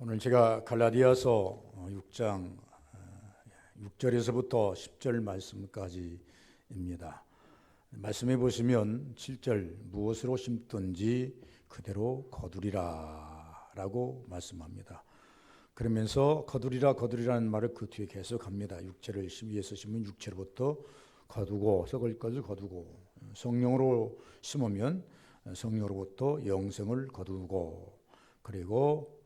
오늘 제가 갈라디아서 6장 6절에서부터 10절 말씀까지입니다. 말씀해 보시면 7절 무엇으로 심든지 그대로 거두리라 라고 말씀합니다. 그러면서 거두리라는 말을 그 뒤에 계속합니다. 6절을 위에서 심으면 6절부터 거두고 썩을 것을 거두고 성령으로 심으면 성령으로부터 영생을 거두고 그리고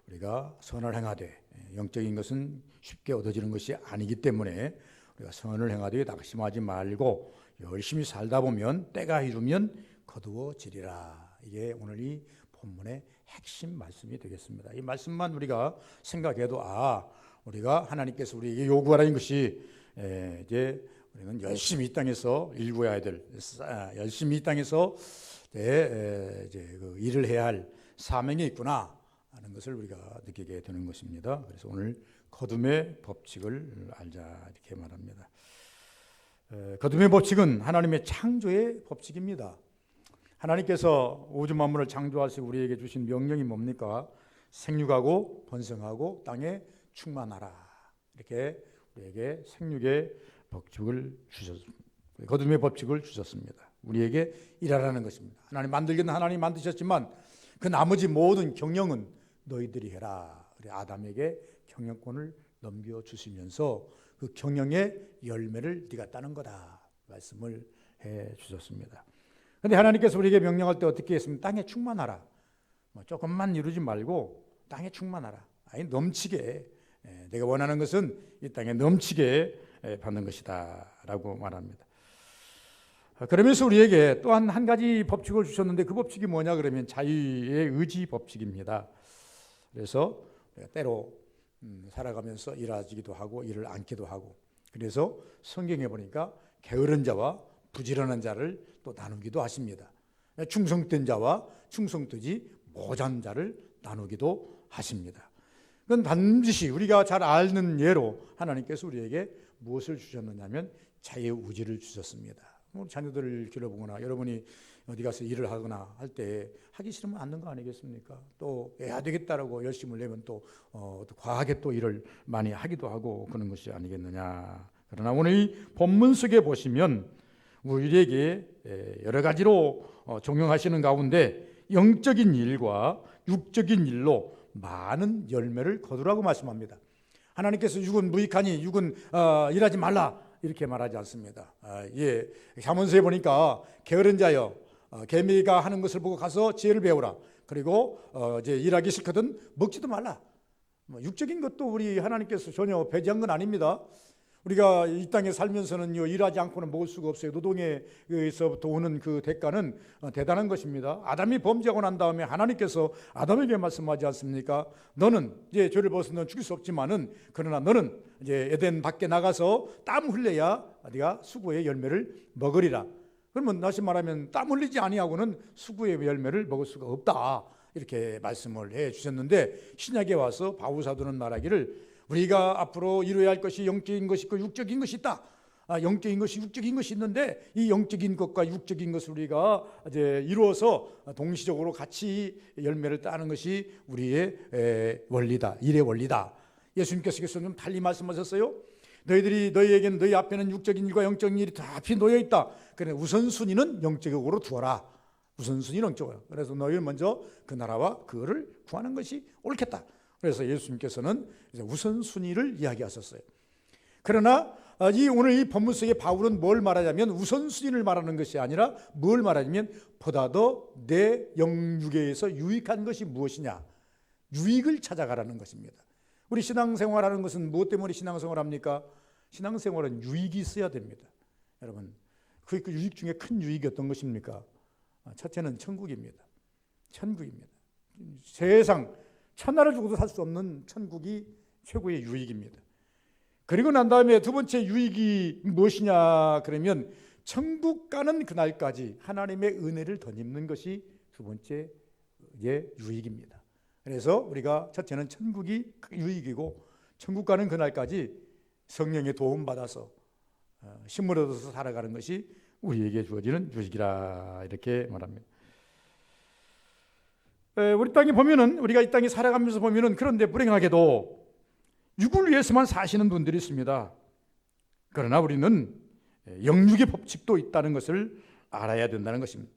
우리가 선을 행하되 영적인 것은 쉽게 얻어지는 것이 아니기 때문에 우리가 선을 행하되 낙심하지 말고 열심히 살다 보면 때가 이르면 거두어지리라. 이게 오늘 이 본문의 핵심 말씀이 되겠습니다. 이 말씀만 우리가 생각해도 우리가 하나님께서 우리에게 요구하라는 것이 이제 우리는 열심히 이 땅에서 일구어야 될 열심히 이 땅에서 이제 그 일을 해야 할 사명이 있구나 하는 것을 우리가 느끼게 되는 것입니다. 그래서 오늘 거둠의 법칙을 알자 이렇게 말합니다. 거둠의 법칙은 하나님의 창조의 법칙입니다. 하나님께서 우주 만물을 창조하시고 우리에게 주신 명령이 뭡니까? 생육하고 번성하고 땅에 충만하라. 이렇게 우리에게 생육의 법칙을 주셨습니다. 거둠의 법칙을 주셨습니다. 우리에게 일하라는 것입니다. 하나님 만들기는 하나님 만드셨지만 그 나머지 모든 경영은 너희들이 해라. 아담에게 경영권을 넘겨주시면서 그 경영의 열매를 네가 따는 거다 말씀을 해 주셨습니다. 그런데 하나님께서 우리에게 명령할 때 어떻게 했습니까? 땅에 충만하라. 조금만 이루지 말고 땅에 충만하라. 아니 넘치게 내가 원하는 것은 이 땅에 넘치게 받는 것이다 라고 말합니다. 그러면서 우리에게 또한 한 가지 법칙을 주셨는데 그 법칙이 뭐냐 그러면 자유의 의지 법칙입니다. 그래서 때로 살아가면서 일하기도 하고 일을 않기도 하고 그래서 성경에 보니까 게으른 자와 부지런한 자를 또 나누기도 하십니다. 충성된 자와 충성되지 못한 자를 나누기도 하십니다. 그건 반드시 우리가 잘 아는 예로 하나님께서 우리에게 무엇을 주셨느냐면 자유의 의지를 주셨습니다. 자녀들을 길러보거나 여러분이 어디 가서 일을 하거나 할 때 하기 싫으면 안 하는 거 아니겠습니까? 또 해야 되겠다라고 열심을 내면 또 과하게 또 일을 많이 하기도 하고 그런 것이 아니겠느냐. 그러나 오늘 이 본문 속에 보시면 우리에게 여러 가지로 종용하시는 가운데 영적인 일과 육적인 일로 많은 열매를 거두라고 말씀합니다. 하나님께서 육은 무익하니 육은 일하지 말라 이렇게 말하지 않습니다. 잠언서에 보니까 게으른 자여 개미가 하는 것을 보고 가서 지혜를 배우라. 그리고 이제 일하기 싫거든 먹지도 말라. 육적인 것도 우리 하나님께서 전혀 배제한 건 아닙니다. 우리가 이 땅에 살면서는 일하지 않고는 먹을 수가 없어요. 노동에서부터 오는 그 대가는 대단한 것입니다. 아담이 범죄하고 난 다음에 하나님께서 아담에게 말씀하지 않습니까? 너는 이제 죄를 벗은 넌 죽일 수 없지만은 그러나 너는 이제 에덴 밖에 나가서 땀 흘려야 네가 수고의 열매를 먹으리라. 그러면 다시 말하면 땀 흘리지 아니하고는 수고의 열매를 먹을 수가 없다. 이렇게 말씀을 해 주셨는데 신약에 와서 바울 사도는 말하기를 우리가 앞으로 이루어야 할 것이 영적인 것이 있고 육적인 것이 있다. 영적인 것이 육적인 것이 있는데 이 영적인 것과 육적인 것을 우리가 이제 이루어서 동시적으로 같이 열매를 따는 것이 우리의 원리다. 일의 원리다. 예수님께서 좀 달리 말씀하셨어요. 너희에게는 너희 앞에는 육적인 일과 영적인 일이 다 앞이 놓여 있다. 그래 우선순위는 영적으로 두어라. 우선순위는 영적으로. 그래서 너희는 먼저 그 나라와 그거를 구하는 것이 옳겠다. 그래서 예수님께서는 우선순위를 이야기하셨어요. 그러나 오늘 이 본문 속에 바울은 뭘 말하냐면 우선순위를 말하는 것이 아니라 뭘 말하냐면 보다 더 내 영육에서 유익한 것이 무엇이냐. 유익을 찾아가라는 것입니다. 우리 신앙생활하는 것은 무엇 때문에 신앙생활합니까? 신앙생활은 유익이 있어야 됩니다. 여러분 그 유익 중에 큰 유익이 어떤 것입니까? 첫째는 천국입니다. 천국입니다. 세상 천하를 주고도 살 수 없는 천국이 최고의 유익입니다. 그리고 난 다음에 두 번째 유익이 무엇이냐 그러면 천국 가는 그날까지 하나님의 은혜를 덧입는 것이 두 번째 유익입니다. 그래서 우리가 첫째는 천국이 유익이고 천국 가는 그날까지 성령의 도움 받아서 힘을 얻어서 살아가는 것이 우리에게 주어지는 유익이라 이렇게 말합니다. 우리 땅에 보면은, 우리가 이 땅에 살아가면서 보면은, 그런데 불행하게도 육을 위해서만 사시는 분들이 있습니다. 그러나 우리는 영육의 법칙도 있다는 것을 알아야 된다는 것입니다.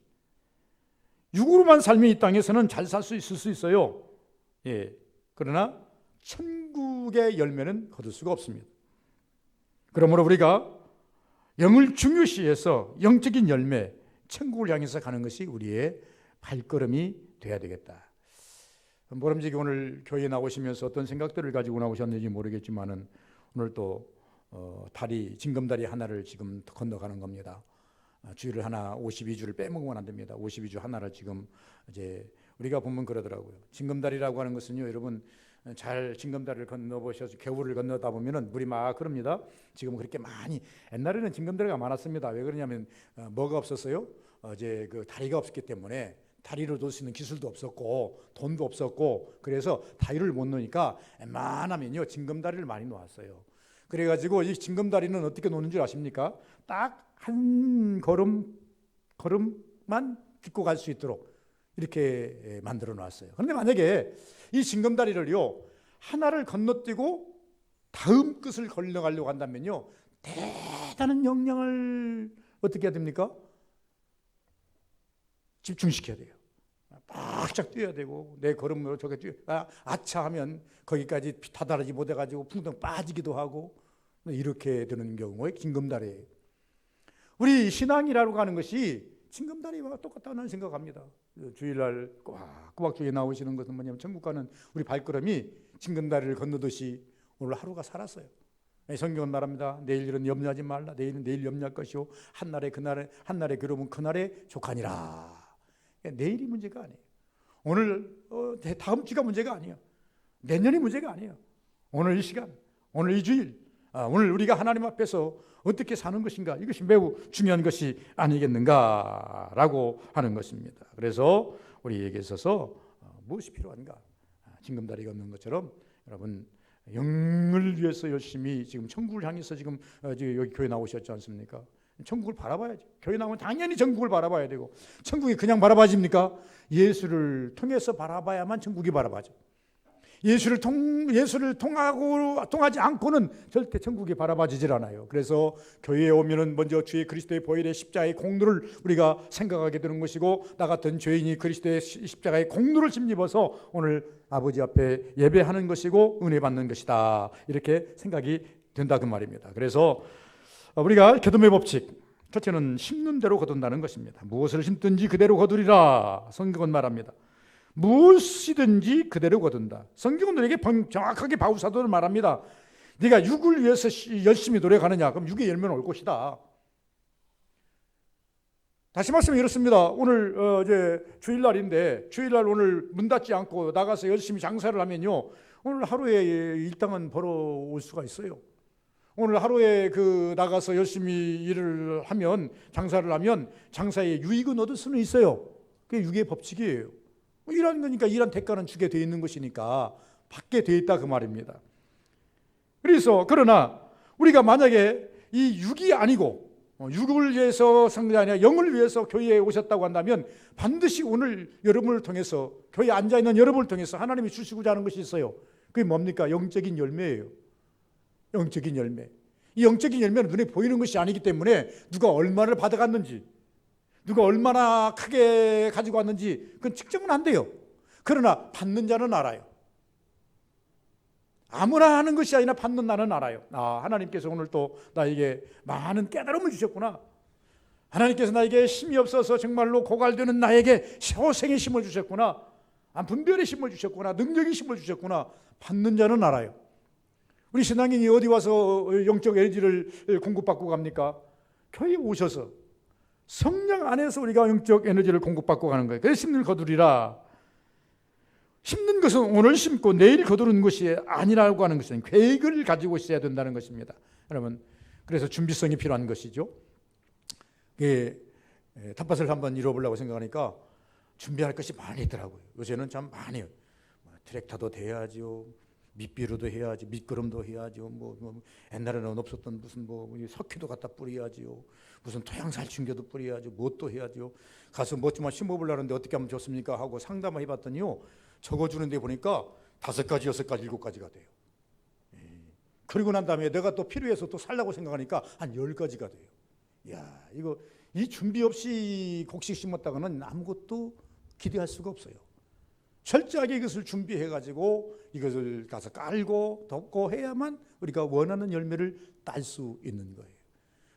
육으로만 살면 이 땅에서는 잘 살 수 있을 수 있어요. 그러나 천국의 열매는 거둘 수가 없습니다. 그러므로 우리가 영을 중요시해서 영적인 열매, 천국을 향해서 가는 것이 우리의 발걸음이 돼야 되겠다. 모름지기 오늘 교회에 나오시면서 어떤 생각들을 가지고 나오셨는지 모르겠지만은 오늘 또 다리, 징검다리 하나를 지금 건너가는 겁니다. 주일을 하나 52주를 빼먹으면 안 됩니다. 52주 하나를 지금 이제 우리가 보면 그러더라고요. 징검다리라고 하는 것은요, 여러분 잘 징검다리를 건너보셔서 겨울을 건너다 보면은 물이 막 흐릅니다. 지금 그렇게 많이, 옛날에는 징검다리가 많았습니다. 왜 그러냐면 뭐가 없었어요? 이제 그 다리가 없었기 때문에, 다리를 놓을 수 있는 기술도 없었고 돈도 없었고, 그래서 다리를 못 놓으니까 웬만하면요 징검다리를 많이 놓았어요. 그래가지고 이 징검다리는 어떻게 놓는 줄 아십니까? 딱 한 걸음만 딛고 갈 수 있도록 이렇게 만들어 놨어요. 그런데 만약에 이 징검다리를요 하나를 건너뛰고 다음 끝을 건너가려고 한다면요 대단한 역량을 어떻게 해야 됩니까? 집중시켜야 돼요. 바짝 뛰어야 되고, 내 걸음으로 저게 아차 하면 거기까지 다다르지 못해가지고 풍덩 빠지기도 하고, 이렇게 되는 경우에 징검다리예요. 우리 신앙이라고 하는 것이 징검다리와 똑같다는 생각합니다. 주일날 꼬박꼬박 주에 나오시는 것은 뭐냐면, 천국 가는 우리 발걸음이 징검다리를 건너듯이 오늘 하루가 살았어요. 성경은 말합니다. 내일 일은 염려하지 말라. 내일은 내일 염려할 것이요 한날에 괴로움은 그날에 족하니라. 내일이 문제가 아니에요. 오늘 다음 주가 문제가 아니에요. 내년이 문제가 아니에요. 오늘 이 시간, 오늘 이 주일, 오늘 우리가 하나님 앞에서 어떻게 사는 것인가, 이것이 매우 중요한 것이 아니겠는가라고 하는 것입니다. 그래서 우리에게 있어서 무엇이 필요한가? 징검다리가 없는 것처럼 여러분 영을 위해서 열심히 지금 천국을 향해서 지금 여기 교회 나오셨지 않습니까? 천국을 바라봐야죠. 교회 나오면 당연히 천국을 바라봐야 되고, 천국이 그냥 바라봐집니까? 예수를 통해서 바라봐야만 천국이 바라봐져. 예수를 통하지 않고는 절대 천국이 바라봐지질 않아요. 그래서 교회에 오면은 먼저 주의 그리스도의 보혈의 십자가의 공로를 우리가 생각하게 되는 것이고, 나 같은 죄인이 그리스도의 십자가의 공로를 힘입어서 오늘 아버지 앞에 예배하는 것이고 은혜 받는 것이다, 이렇게 생각이 된다 그 말입니다. 그래서 우리가 겨둠의 법칙, 첫째는 심는 대로 거둔다는 것입니다. 무엇을 심든지 그대로 거두리라, 성경은 말합니다. 무엇이든지 그대로 거둔다. 성경은 우리에게 정확하게 바울사도를 말합니다. 네가 육을 위해서 열심히 노력하느냐, 그럼 육의 열매는 올 것이다. 다시 말씀은 이렇습니다. 오늘 이제 주일날인데, 주일날 오늘 문 닫지 않고 나가서 열심히 장사를 하면요, 오늘 하루에 일당은 벌어올 수가 있어요. 오늘 하루에 나가서 열심히 일을 하면, 장사를 하면 장사의 유익은 얻을 수는 있어요. 그게 육의 법칙이에요. 일하는 거니까 일한 대가는 주게 되어 있는 것이니까 받게 되어 있다 그 말입니다. 그래서 그러나 우리가 만약에 이 육이 아니고 육을 위해서 상대 아니라 영을 위해서 교회에 오셨다고 한다면, 반드시 오늘 여러분을 통해서, 교회에 앉아있는 여러분을 통해서 하나님이 주시고자 하는 것이 있어요. 그게 뭡니까? 영적인 열매예요. 영적인 열매. 이 영적인 열매는 눈에 보이는 것이 아니기 때문에 누가 얼마를 받아갔는지, 누가 얼마나 크게 가지고 왔는지 그건 측정은 안 돼요. 그러나 받는 자는 알아요. 아무나 하는 것이 아니라 받는 나는 알아요. 하나님께서 오늘 또 나에게 많은 깨달음을 주셨구나. 하나님께서 나에게 힘이 없어서 정말로 고갈되는 나에게 소생의 힘을 주셨구나. 분별의 힘을 주셨구나. 능력의 힘을 주셨구나. 받는 자는 알아요. 우리 신앙인이 어디 와서 영적 에너지를 공급받고 갑니까? 교회에 오셔서 성령 안에서 우리가 영적 에너지를 공급받고 가는 거예요. 그래서 심는 거두리라. 심는 것은 오늘 심고 내일 거두는 것이 아니라고 하는 것은 계획을 가지고 있어야 된다는 것입니다. 여러분, 그래서 준비성이 필요한 것이죠. 텃밭을 한번 이뤄보려고 생각하니까 준비할 것이 많이 있더라고요. 요새는 참 많이 해요. 트랙터도 돼야죠. 밑비료도 해야지, 밑거름도 해야죠. 옛날에는 없었던 무슨 석회도 갖다 뿌려야지요. 무슨 토양살충제도 뿌려야죠. 뭣도 해야죠. 가서 뭐 좀 심어보려는데 어떻게 하면 좋습니까? 하고 상담을 해봤더니요, 적어주는데 보니까 5가지, 6가지, 7가지가 돼요. 그리고 난 다음에 내가 또 필요해서 또 살라고 생각하니까 한 10가지가 돼요. 야, 이 준비 없이 곡식 심었다가는 아무것도 기대할 수가 없어요. 철저하게 이것을 준비해가지고 이것을 가서 깔고 덮고 해야만 우리가 원하는 열매를 딸 수 있는 거예요.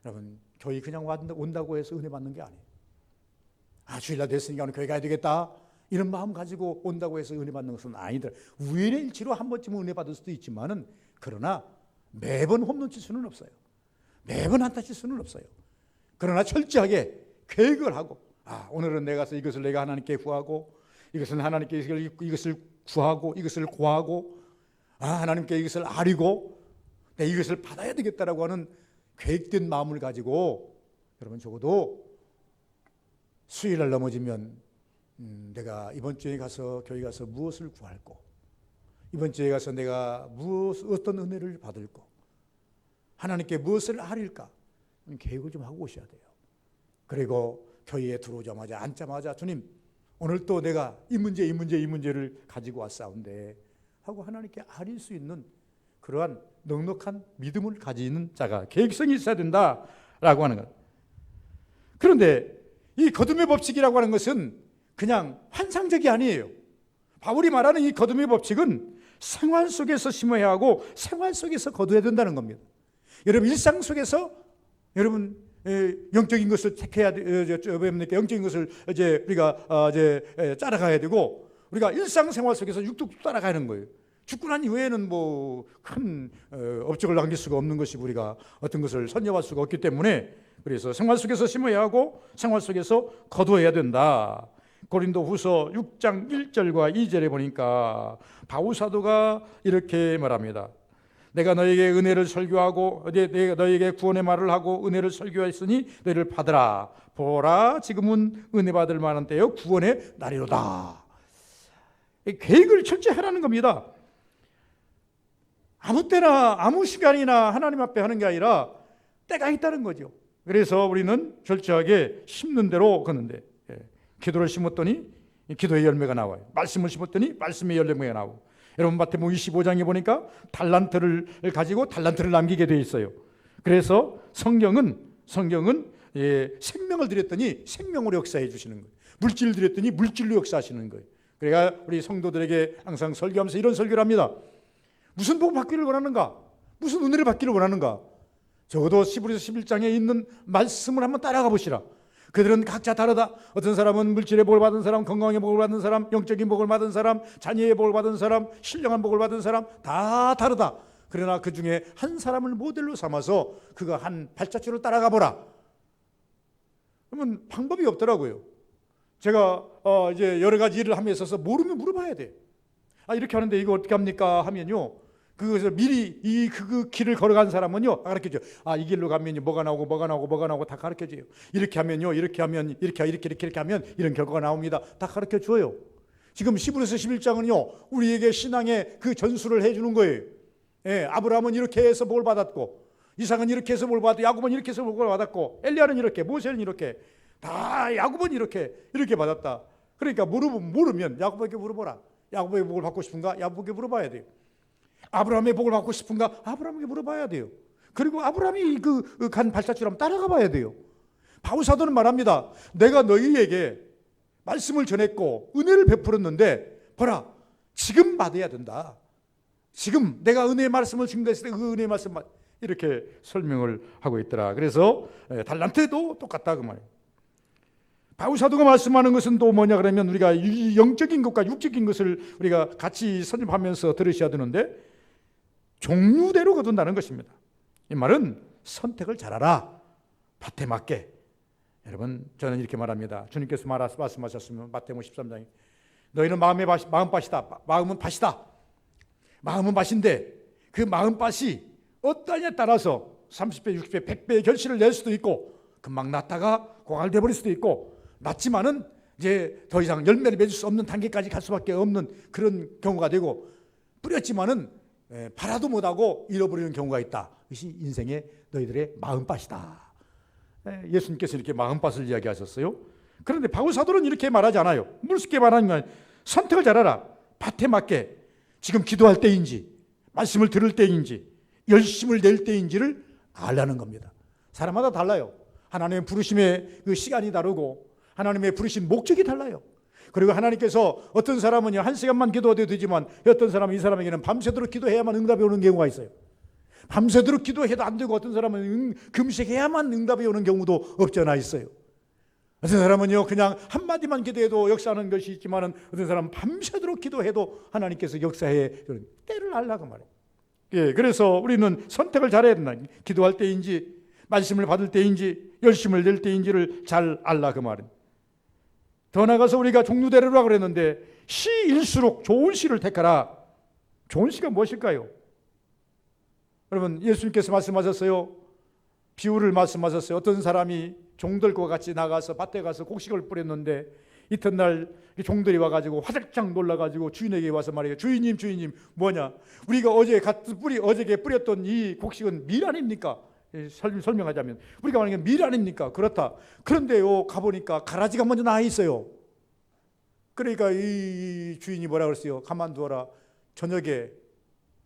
여러분, 교회 그냥 온다고 해서 은혜 받는 게 아니에요. 주일날 됐으니까 오늘 교회 가야 되겠다, 이런 마음 가지고 온다고 해서 은혜 받는 것은 아니다. 우연의 일치로 한 번쯤은 은혜 받을 수도 있지만은, 그러나 매번 홈런 칠 수는 없어요. 매번 안타 칠 수는 없어요. 그러나 철저하게 계획을 하고, 오늘은 내가 가서 이것을 내가 하나님께 구하고, 이것은 하나님께 이것을 구하고, 이것을 구하고, 하나님께 이것을 아리고, 내 이것을 받아야 되겠다라고 하는 계획된 마음을 가지고, 여러분 적어도 수요일날 넘어지면 내가 이번 주에 가서 교회 가서 무엇을 구할고, 이번 주에 가서 내가 어떤 은혜를 받을고, 하나님께 무엇을 아릴까, 계획을 좀 하고 오셔야 돼요. 그리고 교회에 들어오자마자 앉자마자 주님, 오늘 또 내가 이 문제를 가지고 왔사온데 하고 하나님께 아릴 수 있는 그러한 넉넉한 믿음을 가지는 자가, 계획성이 있어야 된다라고 하는 것. 그런데 이 거둠의 법칙이라고 하는 것은 그냥 환상적이 아니에요. 바울이 말하는 이 거둠의 법칙은 생활 속에서 심어야 하고 생활 속에서 거둬야 된다는 겁니다. 여러분, 일상 속에서 여러분 영적인 것을 택해야 영적인 것을 이제 우리가 이제 따라가야 되고, 우리가 일상생활 속에서 육뚝 따라가는 거예요. 죽고 난 이후에는 큰 업적을 남길 수가 없는 것이, 우리가 어떤 것을 선점할 수가 없기 때문에, 그래서 생활 속에서 심어야 하고 생활 속에서 거두어야 된다. 고린도후서 6장 1절과 2절에 보니까 바울 사도가 이렇게 말합니다. 내가 너에게 은혜를 설교하고 내가 너에게 구원의 말을 하고 은혜를 설교했으니 너희를 받으라. 보라, 지금은 은혜 받을 만한 때요 구원의 날이로다. 계획을 철저히 하라는 겁니다. 아무 때나 아무 시간이나 하나님 앞에 하는 게 아니라 때가 있다는 거죠. 그래서 우리는 철저하게 심는 대로 걷는데, 기도를 심었더니 기도의 열매가 나와요. 말씀을 심었더니 말씀의 열매가 나오고, 여러분 마태복음 25장에 보니까 달란트를 가지고 달란트를 남기게 되어 있어요. 그래서 성경은 생명을 드렸더니 생명으로 역사해 주시는 거예요. 물질을 드렸더니 물질로 역사하시는 거예요. 그러니까 우리 성도들에게 항상 설교하면서 이런 설교를 합니다. 무슨 복을 받기를 원하는가? 무슨 은혜를 받기를 원하는가? 적어도 시브리서 11장에 있는 말씀을 한번 따라가 보시라. 그들은 각자 다르다. 어떤 사람은 물질의 복을 받은 사람, 건강의 복을 받은 사람, 영적인 복을 받은 사람, 자녀의 복을 받은 사람, 신령한 복을 받은 사람, 다 다르다. 그러나 그 중에 한 사람을 모델로 삼아서 그가 한 발자취를 따라가 보라. 그러면 방법이 없더라고요. 제가 이제 여러 가지 일을 함에 있어서 모르면 물어봐야 돼. 이렇게 하는데 이거 어떻게 합니까? 하면요, 그것을 미리 그 길을 걸어간 사람은요 가르쳐줘요. 이 길로 가면 뭐가 나오고 다 가르쳐줘요. 이렇게 하면요, 이렇게 하면 이런 결과가 나옵니다. 다 가르쳐줘요. 지금 시브리서 11장은요 우리에게 신앙의 그 전수를 해주는 거예요. 아브라함은 이렇게 해서 복을 받았고, 이삭은 이렇게 해서 복을 받았고, 야곱은 이렇게 해서 복을 받았고, 엘리야는 이렇게, 모세는 이렇게, 다 야곱은 이렇게 받았다. 그러니까 모르면 야곱에게 물어보라. 야곱의 복을 받고 싶은가? 야곱에게 물어봐야 돼요. 아브라함의 복을 받고 싶은가? 아브라함에게 물어봐야 돼요. 그리고 아브라함이 간 발자취를 한번 따라가 봐야 돼요. 바울 사도는 말합니다. 내가 너희에게 말씀을 전했고 은혜를 베풀었는데 보라, 지금 받아야 된다. 지금 내가 은혜의 말씀을 증거했을 때 그 은혜의 말씀 이렇게 설명을 하고 있더라. 그래서 달란트도 똑같다 그 말이에요. 바울 사도가 말씀하는 것은 또 뭐냐 그러면, 우리가 영적인 것과 육적인 것을 우리가 같이 선임하면서 들으셔야 되는데, 종류대로 거둔다는 것입니다. 이 말은 선택을 잘하라. 밭에 맞게. 여러분, 저는 이렇게 말합니다. 주님께서 말씀하셨으면 마태복음 13장에 너희는 마음은 밭이다. 마음은 밭인데 그 마음밭이 어떠냐에 따라서 30배, 60배, 100배의 결실을 낼 수도 있고, 금방 났다가 고갈돼 버릴 수도 있고, 났지만은 이제 더 이상 열매를 맺을 수 없는 단계까지 갈 수밖에 없는 그런 경우가 되고, 뿌렸지만은 바라도 못하고 잃어버리는 경우가 있다. 이것이 인생의 너희들의 마음밭이다. 예수님께서 이렇게 마음밭을 이야기하셨어요. 그런데 바울 사도는 이렇게 말하지 않아요. 무섭게 말하는 건 선택을 잘하라. 밭에 맞게 지금 기도할 때인지 말씀을 들을 때인지 열심을 낼 때인지를 알라는 겁니다. 사람마다 달라요. 하나님의 부르심의 그 시간이 다르고 하나님의 부르신 목적이 달라요. 그리고 하나님께서 어떤 사람은 1시간만 기도해도 되지만 어떤 사람은 이 사람에게는 밤새도록 기도해야만 응답이 오는 경우가 있어요. 밤새도록 기도해도 안 되고 어떤 사람은 금식해야만 응답이 오는 경우도 없지 않아 있어요. 어떤 사람은요 그냥 한마디만 기도해도 역사하는 것이 있지만 어떤 사람은 밤새도록 기도해도 하나님께서 역사해 때를 알라고 말해요. 그래서 우리는 선택을 잘해야 된다. 기도할 때인지 말씀을 받을 때인지 열심을 낼 때인지를 잘 알라 그 말은. 더 나아가서 우리가 종류대로라 그랬는데 시일수록 좋은 시를 택하라. 좋은 시가 무엇일까요? 여러분 예수님께서 말씀하셨어요. 비유를 말씀하셨어요. 어떤 사람이 종들과 같이 나가서 밭에 가서 곡식을 뿌렸는데 이튿날 종들이 와가지고 화들짝 놀라가지고 주인에게 와서 말해요. 주인님 뭐냐? 우리가 어저께 뿌렸던 이 곡식은 밀 아닙니까? 설명하자면 우리가 말하는 게 밀 아닙니까? 그렇다. 그런데요 가보니까 가라지가 먼저 나와 있어요. 그러니까 이 주인이 뭐라 그랬어요? 가만두어라. 저녁에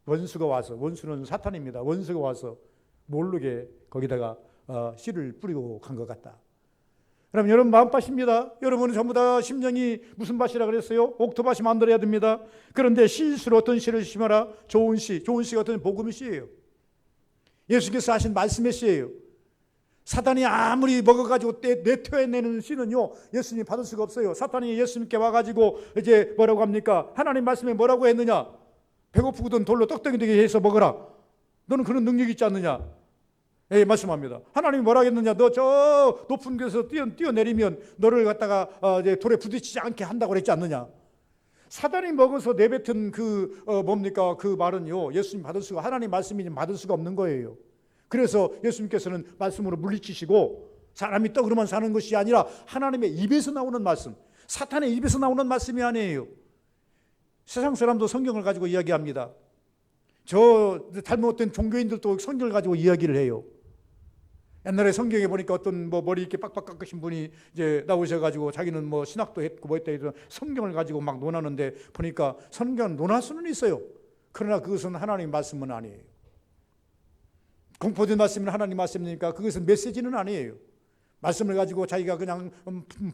원수가 와서, 원수는 사탄입니다. 원수가 와서 모르게 거기다가 씨를 뿌리고 간 것 같다. 그럼 여러분 마음밭입니다. 여러분은 전부 다 심령이 무슨 밭이라 그랬어요? 옥토밭이 만들어야 됩니다. 그런데 씨일수록 어떤 씨를 심어라? 좋은 씨. 좋은 씨가 어떤 복음의 씨예요. 예수께서 하신 말씀의 씨예요. 사탄이 아무리 먹어가지고 내토해내는 씨는요 예수님 받을 수가 없어요. 사탄이 예수님께 와가지고 이제 뭐라고 합니까? 하나님 말씀에 뭐라고 했느냐? 배고프거든 돌로 떡덩이 되게 해서 먹어라. 너는 그런 능력이 있지 않느냐? 말씀합니다. 하나님이 뭐라고 했느냐? 너 저 높은 곳에서 뛰어내리면 너를 갖다가 이제 돌에 부딪히지 않게 한다고 그랬지 않느냐? 사단이 먹어서 내뱉은 그 뭡니까? 그 말은요 예수님 받을 수가, 하나님 말씀이 받을 수가 없는 거예요. 그래서 예수님께서는 말씀으로 물리치시고 사람이 떡으로만 사는 것이 아니라 하나님의 입에서 나오는 말씀, 사탄의 입에서 나오는 말씀이 아니에요. 세상 사람도 성경을 가지고 이야기합니다. 저 잘못된 종교인들도 성경을 가지고 이야기를 해요. 옛날에 성경에 보니까 어떤 머리 이렇게 빡빡 깎으신 분이 이제 나오셔가지고 자기는 신학도 했고 했다 해서 성경을 가지고 막 논하는데 보니까 성경은 논할 수는 있어요. 그러나 그것은 하나님 말씀은 아니에요. 공포된 말씀은 하나님 말씀이니까 그것은 메시지는 아니에요. 말씀을 가지고 자기가 그냥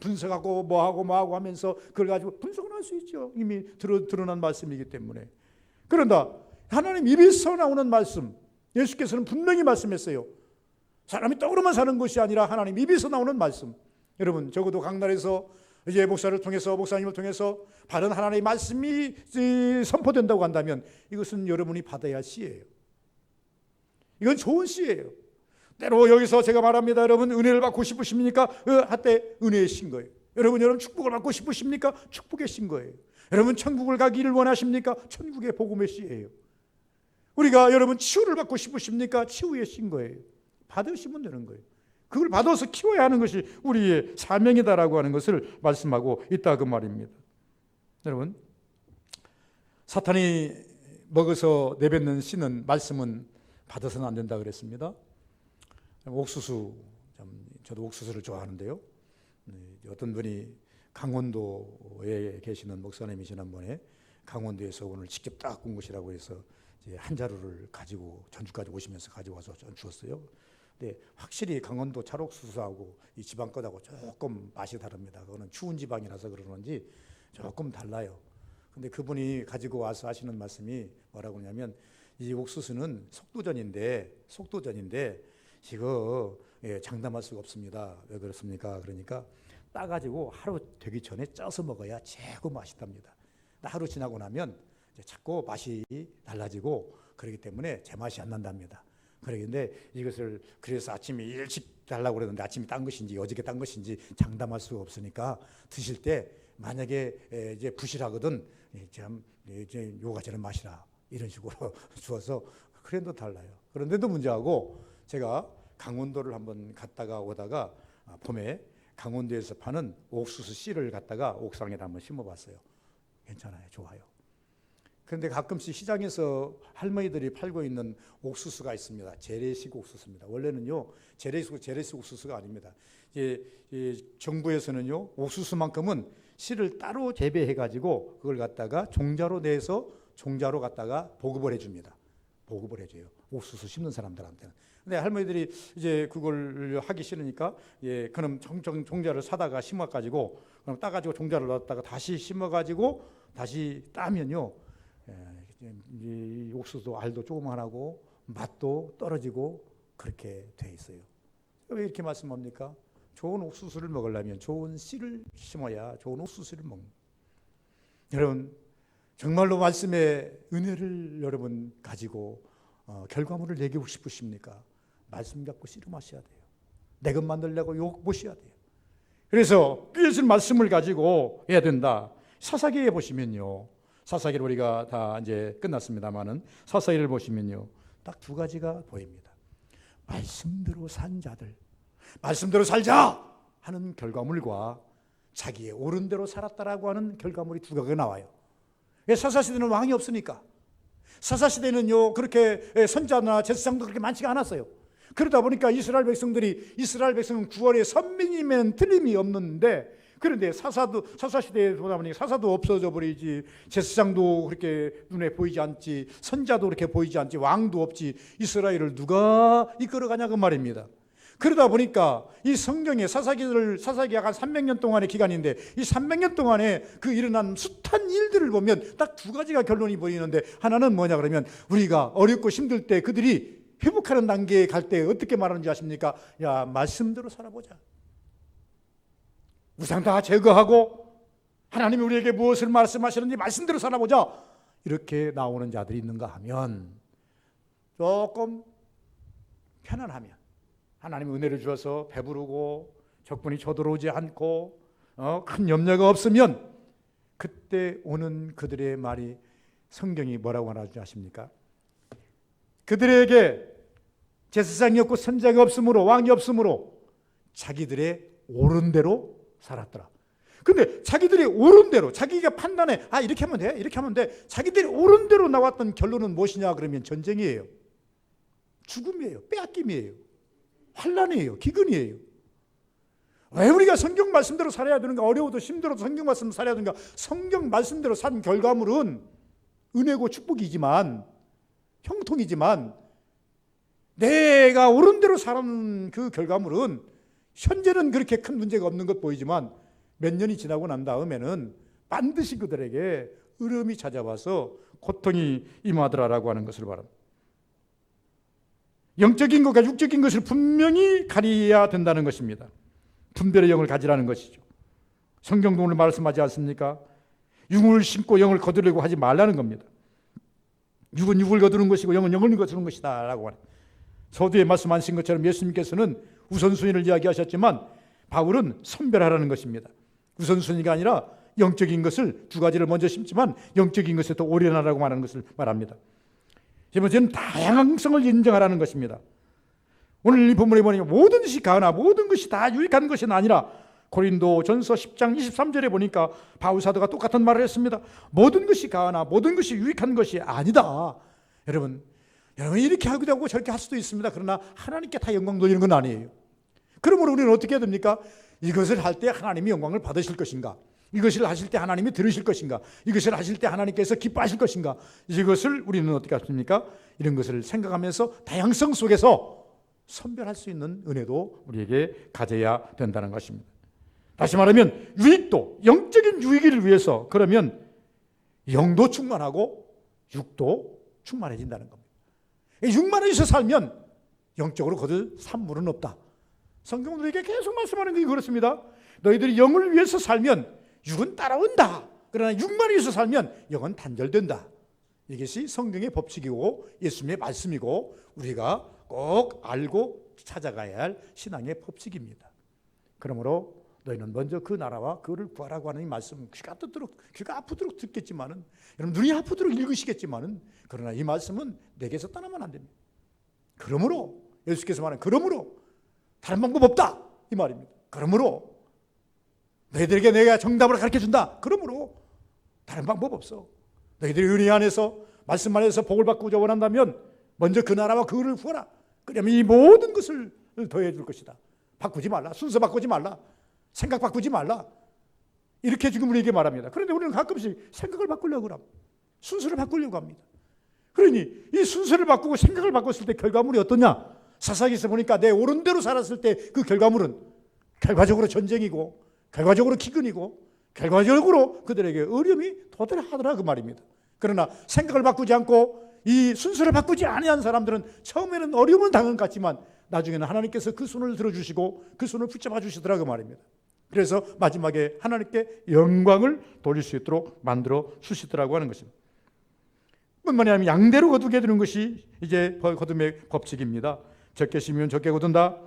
분석하고 뭐하고 하면서 그걸 가지고 분석은 할 수 있죠. 이미 드러난 말씀이기 때문에. 그런다 하나님 입에서 나오는 말씀, 예수께서는 분명히 말씀했어요. 사람이 떡으로만 사는 것이 아니라 하나님 입에서 나오는 말씀. 여러분 적어도 강단에서 이제 목사님을 통해서 바른 하나님의 말씀이 선포된다고 한다면 이것은 여러분이 받아야 할 씨예요. 이건 좋은 씨예요. 때로 여기서 제가 말합니다. 여러분 은혜를 받고 싶으십니까? 한때 은혜의 신 거예요. 여러분 축복을 받고 싶으십니까? 축복의 신 거예요. 여러분 천국을 가기를 원하십니까? 천국의 복음의 씨예요. 우리가 여러분 치유를 받고 싶으십니까? 치유의 신 거예요. 받으시면 되는 거예요. 그걸 받아서 키워야 하는 것이 우리의 사명이다라고 하는 것을 말씀하고 있다 그 말입니다. 여러분 사탄이 먹어서 내뱉는 씨는 말씀은 받아서는 안 된다 그랬습니다. 옥수수, 저도 옥수수를 좋아하는데요. 어떤 분이 강원도에 계시는 목사님이 지난번에 강원도에서 오늘 직접 딱 온 것이라고 해서 한 자루를 가지고 전주까지 오시면서 가져와서 주었어요. 근데 확실히 강원도 찰옥수수하고 이 지방 것하고 조금 맛이 다릅니다. 그거는 추운 지방이라서 그러는지 조금 달라요. 근데 그분이 가지고 와서 하시는 말씀이 뭐라고 하냐면 이 옥수수는 속도전인데 이거 장담할 수가 없습니다. 왜 그렇습니까? 그러니까 따가지고 하루 되기 전에 쪄서 먹어야 최고 맛있답니다. 하루 지나고 나면 자꾸 맛이 달라지고 그렇기 때문에 제맛이 안 난답니다. 그런데 이것을 그래서 아침에 일찍 달라고 그러는데 아침에 딴 것인지 어저께 딴 것인지 장담할 수가 없으니까 드실 때 만약에 이제 부실하거든 이제 요가처럼 마시라 이런 식으로 주어서 그래도 달라요. 그런데도 문제하고 제가 강원도를 한번 갔다가 오다가 봄에 강원도에서 파는 옥수수 씨를 갖다가 옥상에다 한번 심어봤어요. 괜찮아요. 좋아요. 그런데 가끔씩 시장에서 할머니들이 팔고 있는 옥수수가 있습니다. 재래식 옥수수입니다. 원래는요, 재래식 옥수수가 아닙니다. 정부에서는요, 옥수수만큼은 씨를 따로 재배해가지고 그걸 갖다가 종자로 내서 종자로 갖다가 보급을 해줍니다. 보급을 해줘요. 옥수수 심는 사람들한테는. 근데 할머니들이 이제 그걸 하기 싫으니까, 그럼 종자를 사다가 심어가지고, 그럼 따가지고 종자를 넣었다가 다시 심어가지고, 다시 따면요, 이 옥수수 알도 조그만하고 맛도 떨어지고 그렇게 돼 있어요. 왜 이렇게 말씀합니까? 좋은 옥수수를 먹으려면 좋은 씨를 심어야 좋은 옥수수를 먹는. 여러분, 정말로 말씀의 은혜를 여러분 가지고 결과물을 내기고 싶으십니까? 말씀 잡고 씨름하셔야 돼요. 내 것 만들려고 욕 보셔야 돼요. 그래서 예수 말씀을 가지고 해야 된다. 사사기에 보시면요, 사사기를 우리가 다 이제 끝났습니다만은 사사기를 보시면요, 딱 두 가지가 보입니다. 말씀대로 산 자들, 말씀대로 살자 하는 결과물과 자기의 옳은 대로 살았다라고 하는 결과물이 두 가지가 나와요. 사사시대는 왕이 없으니까, 사사시대는요 그렇게 선자나 제사장도 그렇게 많지가 않았어요. 그러다 보니까 이스라엘 백성은 구원의 선민이면 틀림이 없는데, 그런데 사사시대에 보다 보니 사사도 없어져 버리지, 제사장도 그렇게 눈에 보이지 않지, 선자도 그렇게 보이지 않지, 왕도 없지, 이스라엘을 누가 이끌어가냐 그 말입니다. 그러다 보니까 이 성경에 사사기가 한 300년 동안의 기간인데, 이 300년 동안에 그 일어난 숱한 일들을 보면 딱 두 가지가 결론이 보이는데, 하나는 뭐냐 그러면, 우리가 어렵고 힘들 때 그들이 회복하는 단계에 갈 때 어떻게 말하는지 아십니까? 야, 말씀대로 살아보자. 우상 다 제거하고 하나님이 우리에게 무엇을 말씀하시는지 말씀대로 살아보자. 이렇게 나오는 자들이 있는가 하면, 조금 편안하면, 하나님이 은혜를 주어서 배부르고 적군이 쳐들어오지 않고 큰 염려가 없으면, 그때 오는 그들의 말이 성경이 뭐라고 말하지 아십니까? 그들에게 제사장이 없고 선자가 없으므로, 왕이 없으므로 자기들의 옳은 대로 살았더라. 근데 자기들이 옳은 대로, 자기가 판단해, 이렇게 하면 돼, 이렇게 하면 돼, 자기들이 옳은 대로 나왔던 결론은 무엇이냐 그러면 전쟁이에요, 죽음이에요, 빼앗김이에요, 환난이에요, 기근이에요. 왜 우리가 성경 말씀대로 살아야 되는가? 어려워도 힘들어도 성경 말씀대로 살아야 되는가? 성경 말씀대로 산 결과물은 은혜고 축복이지만, 형통이지만, 내가 옳은 대로 사는 그 결과물은 현재는 그렇게 큰 문제가 없는 것 보이지만, 몇 년이 지나고 난 다음에는 반드시 그들에게 어려움이 찾아와서 고통이 임하더라라고 하는 것을 바랍니다. 영적인 것과 육적인 것을 분명히 가려야 된다는 것입니다. 분별의 영을 가지라는 것이죠. 성경도 오늘 말씀하지 않습니까? 육을 심고 영을 거두려고 하지 말라는 겁니다. 육은 육을 거두는 것이고 영은 영을 거두는 것이다 라고 하는, 서두에 말씀하신 것처럼 예수님께서는 우선순위를 이야기하셨지만 바울은 선별하라는 것입니다. 우선순위가 아니라 영적인 것을 두 가지를 먼저 심지만 영적인 것에 더 올인하라고 말하는 것을 말합니다. 세 번째는 다양성을 인정하라는 것입니다. 오늘 이 본문에 보니까 모든 것이 가하나 모든 것이 다 유익한 것이 아니라, 고린도전서 10장 23절에 보니까 바울 사도가 똑같은 말을 했습니다. 모든 것이 가하나 모든 것이 유익한 것이 아니다. 여러분 이렇게 하기도 하고 저렇게 할 수도 있습니다. 그러나 하나님께 다 영광 돌리는 건 아니에요. 그러므로 우리는 어떻게 해야 됩니까? 이것을 할 때 하나님이 영광을 받으실 것인가? 이것을 하실 때 하나님이 들으실 것인가? 이것을 하실 때 하나님께서 기뻐하실 것인가? 이것을 우리는 어떻게 하십니까? 이런 것을 생각하면서 다양성 속에서 선별할 수 있는 은혜도 우리에게 가져야 된다는 것입니다. 다시 말하면 유익도, 영적인 유익을 위해서, 그러면 영도 충만하고 육도 충만해진다는 겁니다. 육만에 있어 살면 영적으로 거둘 산물은 없다. 성경은 우리에게 계속 말씀하는 게 그렇습니다. 너희들이 영을 위해서 살면 육은 따라온다. 그러나 육만에 있어 살면 영은 단절된다. 이것이 성경의 법칙이고 예수님의 말씀이고 우리가 꼭 알고 찾아가야 할 신앙의 법칙입니다. 그러므로 너희는 먼저 그 나라와 그를 구하라고 하는 이 말씀, 귀가 아프도록 듣겠지만은, 여러분 눈이 아프도록 읽으시겠지만은, 그러나 이 말씀은 내게서 떠나면 안 됩니다. 그러므로 예수께서 말하는, 그러므로 다른 방법 없다 이 말입니다. 그러므로 너희들에게 내가 정답을 가르쳐준다. 그러므로 다른 방법 없어. 너희들이 은혜 안에서 말씀 안에서 복을 받고자 원한다면 먼저 그 나라와 그 의를 구하라. 그러면 이 모든 것을 더해 줄 것이다. 바꾸지 말라. 순서 바꾸지 말라. 생각 바꾸지 말라. 이렇게 지금 우리에게 말합니다. 그런데 우리는 가끔씩 생각을 바꾸려고 합니다. 순서를 바꾸려고 합니다. 그러니 이 순서를 바꾸고 생각을 바꿨을 때 결과물이 어떠냐? 사사기에서 보니까 내 옳은 대로 살았을 때 그 결과물은 결과적으로 전쟁이고 결과적으로 기근이고 결과적으로 그들에게 어려움이 도달하더라 그 말입니다. 그러나 생각을 바꾸지 않고 이 순서를 바꾸지 아니한 사람들은 처음에는 어려움은 당한 것 같지만 나중에는 하나님께서 그 손을 들어주시고 그 손을 붙잡아 주시더라 그 말입니다. 그래서 마지막에 하나님께 영광을 돌릴 수 있도록 만들어 주시더라고 하는 것입니다. 뿐만이 아니라 양대로 거두게 되는 것이 이제 거둠의 법칙입니다. 적게 심으면 적게 거둔다.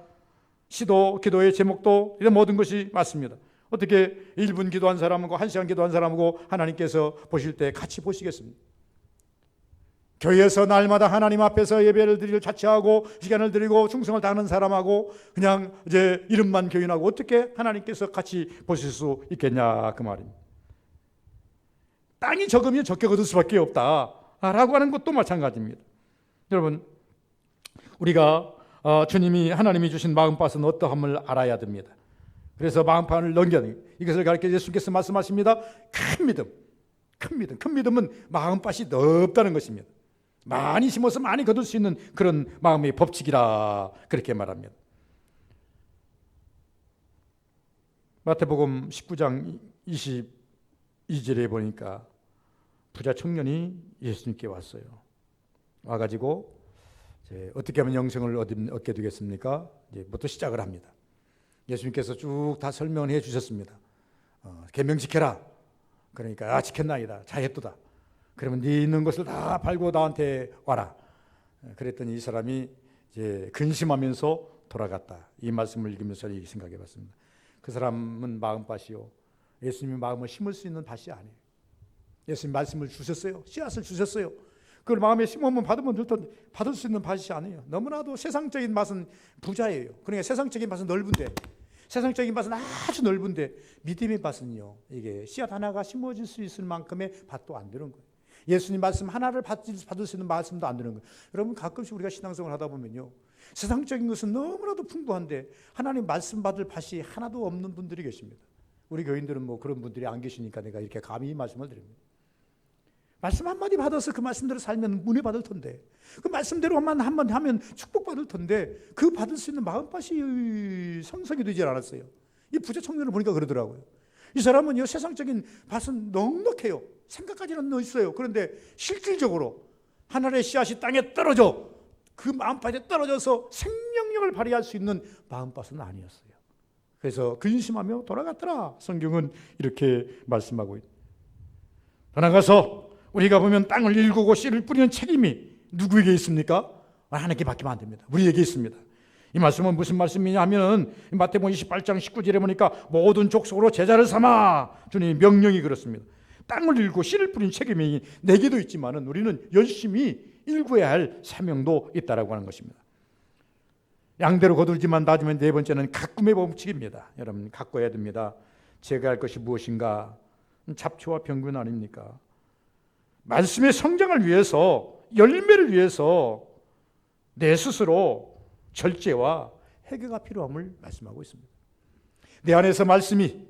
시도, 기도의 제목도 이런 모든 것이 맞습니다. 어떻게 1분 기도한 사람하고 1시간 기도한 사람하고 하나님께서 보실 때 같이 보시겠습니까? 교회에서 날마다 하나님 앞에서 예배를 드리고 자치하고 시간을 드리고 충성을 다하는 사람하고 그냥 이제 이름만 교인하고 어떻게 하나님께서 같이 보실 수 있겠냐 그 말입니다. 땅이 적으면 적게 거둘 수밖에 없다라고 하는 것도 마찬가지입니다. 여러분 우리가 주님이 하나님이 주신 마음밭은 어떠함을 알아야 됩니다. 그래서 마음판을 넘겨는 이것을 가르쳐 예수께서 말씀하십니다. 큰 믿음, 큰 믿음은 마음밭이 넓다는 것입니다. 많이 심어서 많이 거둘 수 있는 그런 마음의 법칙이라 그렇게 말합니다. 마태복음 19장 22절에 보니까 부자 청년이 예수님께 왔어요. 와가지고 이제 어떻게 하면 영생을 얻게 되겠습니까? 이제부터 시작을 합니다. 예수님께서 쭉 다 설명을 해 주셨습니다. 계명 지켜라. 그러니까 지켰나이다. 잘했도다. 그러면 네 있는 것을 다 팔고 나한테 와라. 그랬더니 이 사람이 이제 근심하면서 돌아갔다. 이 말씀을 읽으면서 이 생각해 봤습니다. 그 사람은 마음밭이요. 예수님이 마음을 심을 수 있는 밭이 아니에요. 예수님 말씀을 주셨어요. 씨앗을 주셨어요. 그걸 마음에 심으면 받으면 될 텐데 받을 수 있는 밭이 아니에요. 너무나도 세상적인 밭은 부자예요. 그러니까 세상적인 밭은 넓은데 세상적인 밭은 아주 넓은데 믿음의 밭은요. 이게 씨앗 하나가 심어질 수 있을 만큼의 밭도 안 되는 거예요. 예수님 말씀 하나를 받을 수 있는 말씀도 안 되는 거예요. 여러분 가끔씩 우리가 신앙생활 하다 보면요. 세상적인 것은 너무나도 풍부한데 하나님 말씀 받을 밭이 하나도 없는 분들이 계십니다. 우리 교인들은 뭐 그런 분들이 안 계시니까 내가 이렇게 감히 말씀을 드립니다. 말씀 한마디 받아서 그 말씀대로 살면 문에 받을 텐데 그 말씀대로만 한번 하면 축복받을 텐데 그 받을 수 있는 마음밭이 성성이 되질 않았어요. 이 부자 청년을 보니까 그러더라고요. 이 사람은요 세상적인 밭은 넉넉해요. 생각까지는 넣어 있어요. 그런데 실질적으로 하늘의 씨앗이 땅에 떨어져 그 마음밭에 떨어져서 생명력을 발휘할 수 있는 마음밭은 아니었어요. 그래서 근심하며 돌아갔더라. 성경은 이렇게 말씀하고 있다. 더 나가서 우리가 보면 땅을 일구고 씨를 뿌리는 책임이 누구에게 있습니까? 하나님께 맡기면 안 됩니다. 우리에게 있습니다. 이 말씀은 무슨 말씀이냐 하면 마태복음 28장 19절에 보니까 모든 족속으로 제자를 삼아 주님의 명령이 그렇습니다. 땅을 일구고 씨를 뿌리는 책임이 내게도 있지만은 우리는 열심히 일구어야 할 사명도 있다라고 하는 것입니다. 양대로 거두지만 나중에 네 번째는 가꿈의 법칙입니다. 여러분 가꿔야 됩니다. 제가 할 것이 무엇인가? 잡초와 병균 아닙니까? 말씀의 성장을 위해서 열매를 위해서 내 스스로 절제와 회개가 필요함을 말씀하고 있습니다. 내 안에서 말씀이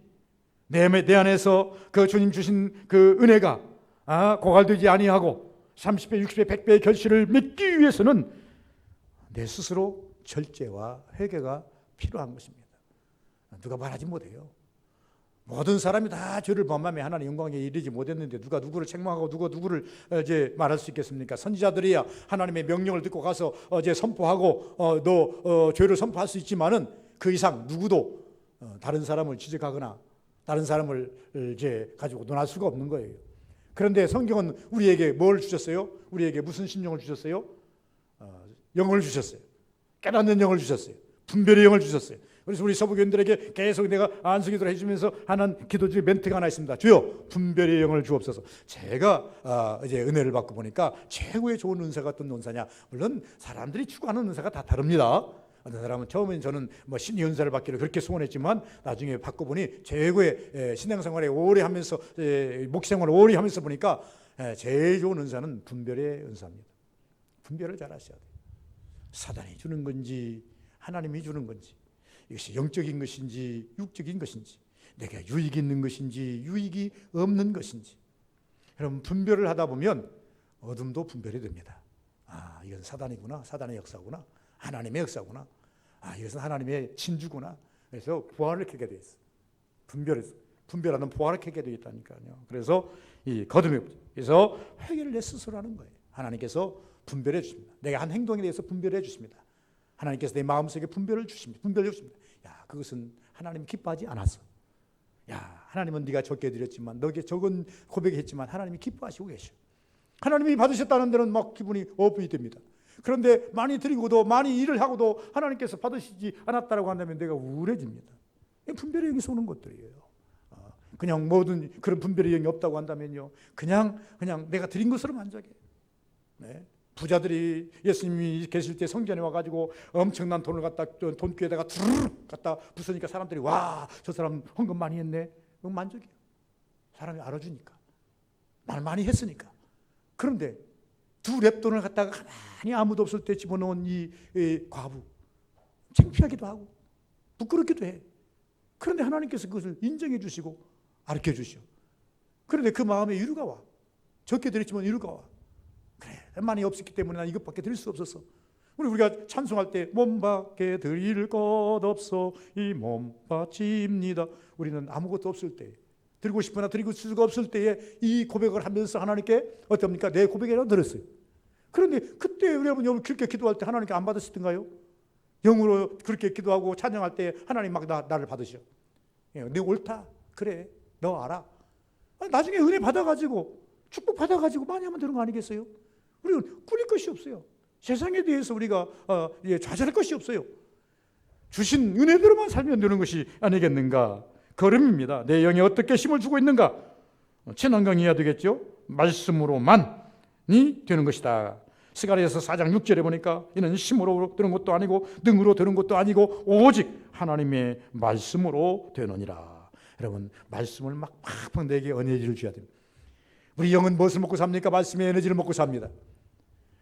내 안에서 그 주님 주신 그 은혜가 고갈되지 아니하고 30배, 60배, 100배의 결실을 맺기 위해서는 내 스스로 절제와 회개가 필요한 것입니다. 누가 말하지 못해요. 모든 사람이 다 죄를 범하며 하나님 영광에 이르지 못했는데 누가 누구를 책망하고 누가 누구를 이제 말할 수 있겠습니까? 선지자들이야 하나님의 명령을 듣고 가서 이제 선포하고 너 죄를 선포할 수 있지만은 그 이상 누구도 다른 사람을 지적하거나 다른 사람을 이제 가지고 논할 수가 없는 거예요. 그런데 성경은 우리에게 뭘 주셨어요? 우리에게 무슨 신령을 주셨어요? 영을 주셨어요. 깨닫는 영을 주셨어요. 분별의 영을 주셨어요. 그래서 우리 서부교인들에게 계속 내가 안수기도를 해주면서 하는 기도 중에 멘트가 하나 있습니다. 주여 분별의 영을 주옵소서. 제가 이제 은혜를 받고 보니까 최고의 좋은 은사가 어떤 은사냐. 물론 사람들이 추구하는 은사가 다 다릅니다. 어떤 사람은 처음엔 저는 뭐 신의 은사를 받기를 그렇게 소원했지만 나중에 받고 보니 최고의 신앙생활에 오래 하면서 목회생활을 오래 하면서 보니까 제일 좋은 은사는 분별의 은사입니다. 분별을 잘 하셔야 돼요. 사단이 주는 건지 하나님이 주는 건지, 이것이 영적인 것인지 육적인 것인지, 내가 유익이 있는 것인지 유익이 없는 것인지. 여러분, 분별을 하다 보면 어둠도 분별이 됩니다. 아, 이건 사단이구나, 사단의 역사구나, 하나님의 역사구나, 아, 이것은 하나님의 진주구나. 그래서 보화를 켜게 돼 있어. 분별하는 보화를 켜게 되어 있다니까요. 그래서 이 거듭의, 그래서 회개를 내 스스로 하는 거예요. 하나님께서 분별해 주십니다. 내가 한 행동에 대해서 분별해 주십니다. 하나님께서 내 마음속에 분별을 주십니다. 분별해 주십니다. 야, 그것은 하나님이 기뻐하지 않았어. 야, 하나님은 네가 적게 드렸지만, 너에게 적은 고백했지만 하나님이 기뻐하시고 계셔. 하나님이 받으셨다는 데는 막 기분이 업이 됩니다. 그런데 많이 드리고도 많이 일을 하고도 하나님께서 받으시지 않았다라고 한다면 내가 우울해집니다. 분별의 영이 쏘는 것들이에요. 그냥 모든 그런 분별의 영이 없다고 한다면요, 그냥 내가 드린 것으로 만족해. 네. 부자들이 예수님이 계실 때 성전에 와가지고 엄청난 돈을 갖다 돈귀에다가 두루룩 갖다 부수니까 사람들이 와, 저 사람 헌금 많이 했네. 그건 만족이에요. 사람이 알아주니까, 말 많이 했으니까. 그런데 두 랩돈을 갖다가 가만히 아무도 없을 때 집어넣은 이 과부, 창피하기도 하고 부끄럽기도 해. 그런데 하나님께서 그것을 인정해 주시고 가르쳐 주시오. 그런데 그 마음에 위로가 와. 적게 드렸지만 위로가 와. 그래, 많이 없었기 때문에 난 이것밖에 드릴 수 없었어. 우리가 찬송할 때 몸밖에 드릴 것 없어 이 몸바칩니다. 우리는 아무것도 없을 때, 드리고 싶으나 드리고 수가 없을 때에 이 고백을 하면서 하나님께 어떻습니까? 내 고백이라고 들었어요. 그런데 그때 여러분 그렇게 기도할 때 하나님께 안 받으시던가요? 영으로 그렇게 기도하고 찬양할 때 하나님 막 나를 받으셔. 네 옳다. 그래, 너 알아. 나중에 은혜 받아가지고 축복 받아가지고 많이 하면 되는 거 아니겠어요? 우리는 꾸릴 것이 없어요. 세상에 대해서 우리가 좌절할 것이 없어요. 주신 은혜대로만 살면 되는 것이 아니겠는가? 걸음입니다. 내 영에 어떻게 힘을 주고 있는가? 친환경이어야 되겠죠. 말씀으로만이 되는 것이다. 스가랴서 4장 6절에 보니까 이는 힘으로 되는 것도 아니고 능으로 되는 것도 아니고 오직 하나님의 말씀으로 되느니라. 여러분, 말씀을 막 팍팍 내게 에너지를 줘야 됩니다. 우리 영은 무엇을 먹고 삽니까? 말씀의 에너지를 먹고 삽니다.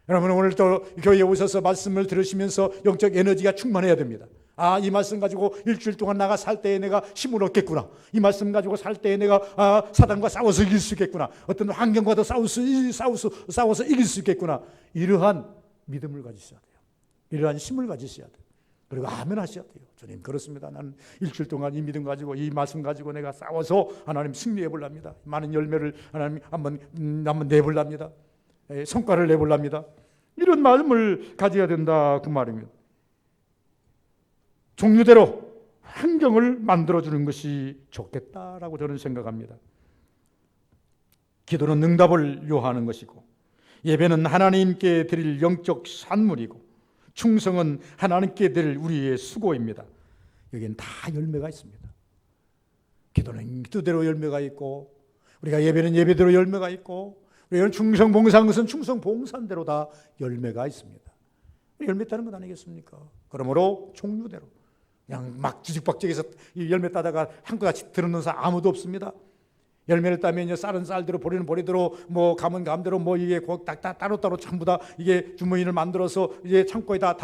여러분, 오늘 또 교회에 오셔서 말씀을 들으시면서 영적 에너지가 충만해야 됩니다. 아, 이 말씀 가지고 일주일 동안 나가 살 때에 내가 힘을 얻겠구나. 이 말씀 가지고 살 때에 내가 사단과 싸워서 이길 수 있겠구나. 어떤 환경과도 싸워서 이길 수 있겠구나. 이러한 믿음을 가지셔야 돼요. 이러한 힘을 가지셔야 돼요. 그리고 아멘 하셔야 돼요. 주님, 그렇습니다. 나는 일주일 동안 이 믿음 가지고 이 말씀 가지고 내가 싸워서 하나님 승리해 보랍니다. 많은 열매를 하나님 한번 내보랍니다. 성과를 내보랍니다. 이런 마음을 가져야 된다, 그 말입니다. 종류대로 환경을 만들어주는 것이 좋겠다라고 저는 생각합니다. 기도는 응답을 요하는 것이고, 예배는 하나님께 드릴 영적 산물이고, 충성은 하나님께 드릴 우리의 수고입니다. 여기는 다 열매가 있습니다. 기도는 기도대로 열매가 있고, 우리가 예배는 예배대로 열매가 있고, 우리가 충성 봉사한 것은 충성 봉사대로 다 열매가 있습니다. 열매 따는 것 아니겠습니까? 그러므로 종류대로 그냥 막 뒤죽박죽해서 열매 따다가 한꺼같이 들어놓는 사람 아무도 없습니다. 열매를 따면요, 쌀은 쌀대로 보리는 보리대로 뭐 감은 감대로 뭐 이게 따로따로 전부 다 이게 주머니를 만들어서 이제 창고에 다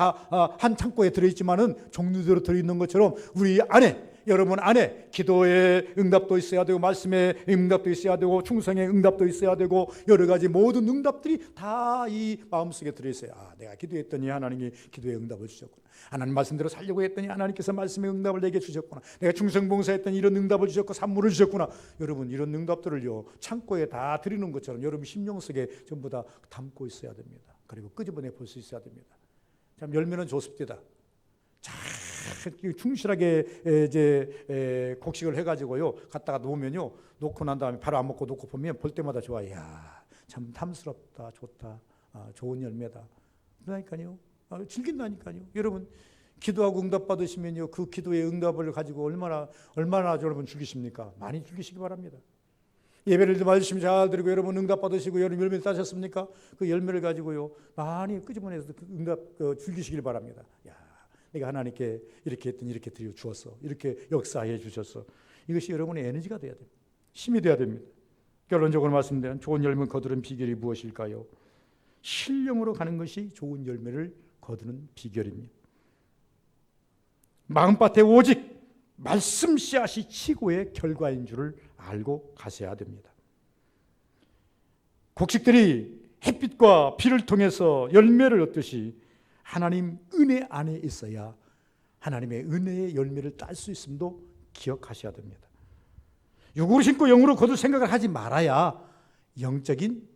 한 창고에 들어있지만은 종류대로 들어있는 것처럼 우리 안에, 여러분 안에 기도의 응답도 있어야 되고, 말씀의 응답도 있어야 되고, 충성의 응답도 있어야 되고, 여러 가지 모든 응답들이 다 이 마음속에 들어있어요. 아, 내가 기도했더니 하나님이 기도의 응답을 주셨구나. 하나님 말씀대로 살려고 했더니 하나님께서 말씀의 응답을 내게 주셨구나. 내가 충성봉사했더니 이런 응답을 주셨고 산물을 주셨구나. 여러분, 이런 응답들을요, 창고에 다 드리는 것처럼 여러분 심령 속에 전부 다 담고 있어야 됩니다. 그리고 끄집어내 볼 수 있어야 됩니다. 참, 열매는 좋습니다. 잘 충실하게 이제 곡식을 해가지고요 갖다가 놓으면요, 놓고 난 다음에 바로 안 먹고 놓고 보면 볼 때마다 좋아. 야, 참 탐스럽다, 좋다, 좋은 열매다. 그러니까요, 즐긴다니까요. 여러분, 기도하고 응답 받으시면요, 그 기도의 응답을 가지고 얼마나 여러분 즐기십니까? 많이 즐기시기 바랍니다. 예배를 받으시면 잘 드리고 여러분 응답 받으시고 여러분 열매를 따셨습니까? 그 열매를 가지고요 많이 끄집어내서 그 응답 즐기시길 바랍니다. 야, 내가 하나님께 이렇게 했더니 이렇게 드려 주었어. 이렇게 역사해 주셨어. 이것이 여러분의 에너지가 돼야 됩니다. 힘이 돼야 됩니다. 결론적으로 말씀드리면 좋은 열매 거두는 비결이 무엇일까요? 신령으로 가는 것이 좋은 열매를 거두는 비결입니다. 마음밭에 오직 말씀 씨앗이 치고의 결과인 줄을 알고 가셔야 됩니다. 곡식들이 햇빛과 비를 통해서 열매를 얻듯이 하나님 은혜 안에 있어야 하나님의 은혜의 열매를 딸 수 있음도 기억하셔야 됩니다. 육으로 심고 영으로 거둘 생각을 하지 말아야 영적인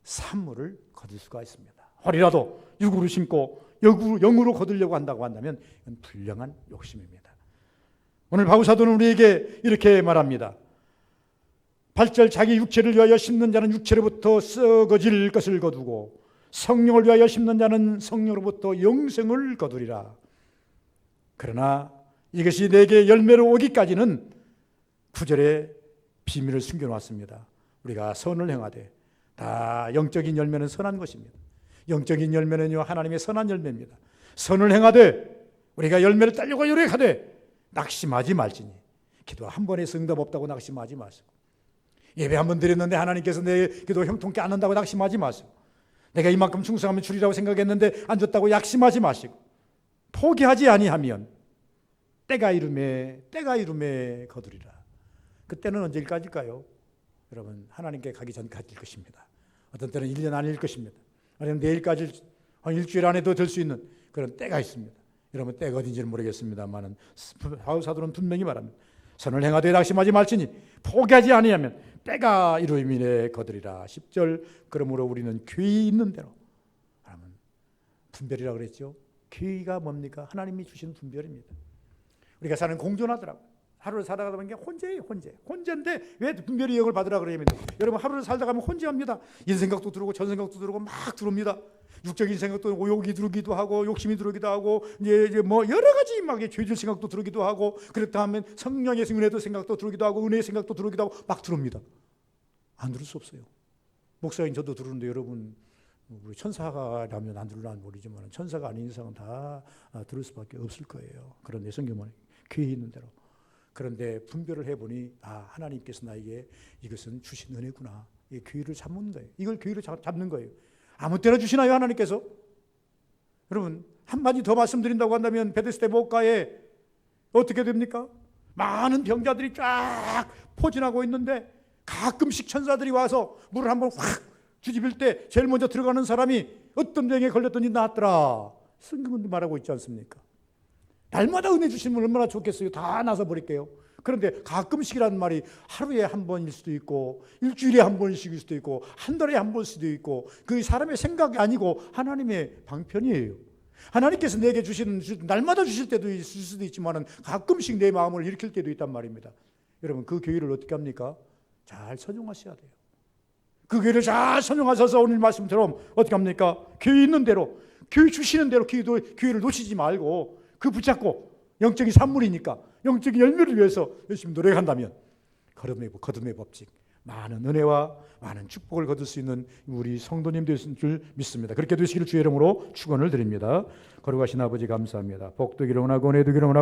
산물을 거둘 수가 있습니다. 허리라도 육으로 심고 영으로 거두려고 한다고 한다면 이건 불량한 욕심입니다. 오늘 바울사도는 우리에게 이렇게 말합니다. 8절 자기 육체를 위하여 심는 자는 육체로부터 썩어질 것을 거두고 성령을 위하여 심는 자는 성령으로부터 영생을 거두리라. 그러나 이것이 내게 열매로 오기까지는 9절에 비밀을 숨겨놨습니다. 우리가 선을 행하되 다 영적인 열매는 선한 것입니다. 영적인 열매는요 하나님의 선한 열매입니다. 선을 행하되 우리가 열매를 따려고 노력하되 낙심하지 말지니. 기도 한 번에 응답 없다고 낙심하지 마시고, 예배 한 번 드렸는데 하나님께서 내 기도 형통케 안 한다고 낙심하지 마시고, 내가 이만큼 충성하면 주리라고 생각했는데 안 줬다고 약심하지 마시고, 포기하지 아니하면 때가 이름에 거두리라. 그때는 언제까지일까요? 여러분, 하나님께 가기 전까지일 것입니다. 어떤 때는 1년 안일 것입니다. 아니면 내일까지, 일주일 안에도 될 수 있는 그런 때가 있습니다. 여러분, 때가 어딘지는 모르겠습니다만 바울 사도는 분명히 말합니다. 선을 행하되 낙심하지 말지니 포기하지 아니하면 때가 이루어지매 거두리라. 10절 그러므로 우리는 귀 있는 대로, 분별이라고 그랬죠. 귀가 뭡니까? 하나님이 주시는 분별입니다. 우리가 사는 공존하더라고요. 하루를 살다가 보면 혼재예요. 혼재인데 왜 분별의 영을 받으라 그러냐면, 여러분 하루를 살다 가면 혼재합니다. 이 생각도 들어오고 전 생각도 들어오고 막 들어옵니다. 육적인 생각도 오욕이 들어오기도 하고 욕심이 들어오기도 하고 이제 뭐 여러 가지 막 죄질 생각도 들어오기도 하고, 그렇다 하면 성령의 은혜도 생각도 들어오기도 하고 은혜의 생각도 들어오기도 하고 막 들어옵니다. 안 들을 수 없어요. 목사인 저도 들었는데 여러분, 우리 천사가라면 안 들으려면 모르지만 천사가 아닌 이상은 다 들을 수밖에 없을 거예요. 그런데 성경은 귀에 있는 대로. 그런데 분별을 해보니 하나님께서 나에게 이것은 주신 은혜구나. 이 귀를 잡는 거예요. 이걸 귀를 잡는 거예요. 아무 때나 주시나요, 하나님께서? 여러분, 한마디 더 말씀드린다고 한다면 베데스다 목가에 어떻게 됩니까? 많은 병자들이 쫙 포진하고 있는데 가끔씩 천사들이 와서 물을 한번 확 뒤집을 때 제일 먼저 들어가는 사람이 어떤 병에 걸렸더니 낫더라. 성경은 말하고 있지 않습니까? 날마다 은혜 주시면 얼마나 좋겠어요. 다 나서 버릴게요. 그런데 가끔씩이라는 말이 하루에 한 번일 수도 있고 일주일에 한 번씩일 수도 있고 한 달에 한 번일 수도 있고, 그 사람의 생각이 아니고 하나님의 방편이에요. 하나님께서 내게 주시는, 날마다 주실 때도 있을 수도 있지만 가끔씩 내 마음을 일으킬 때도 있단 말입니다. 여러분, 그 교회를 어떻게 합니까? 잘 선용하셔야 돼요. 그 교회를 잘 선용하셔서 오늘 말씀처럼 어떻게 합니까? 교회 있는 대로, 교회 주시는 대로 교회를 놓치지 말고 그 붙잡고, 영적인 산물이니까 영적인 열매를 위해서 열심히 노력한다면 거듭의 법칙, 많은 은혜와 많은 축복을 거둘 수 있는 우리 성도님 되실 줄 믿습니다. 그렇게 되시기를 주의 이름으로 축원을 드립니다. 거룩하신 아버지 감사합니다. 복되기를 원하고 은혜 되기를 원하고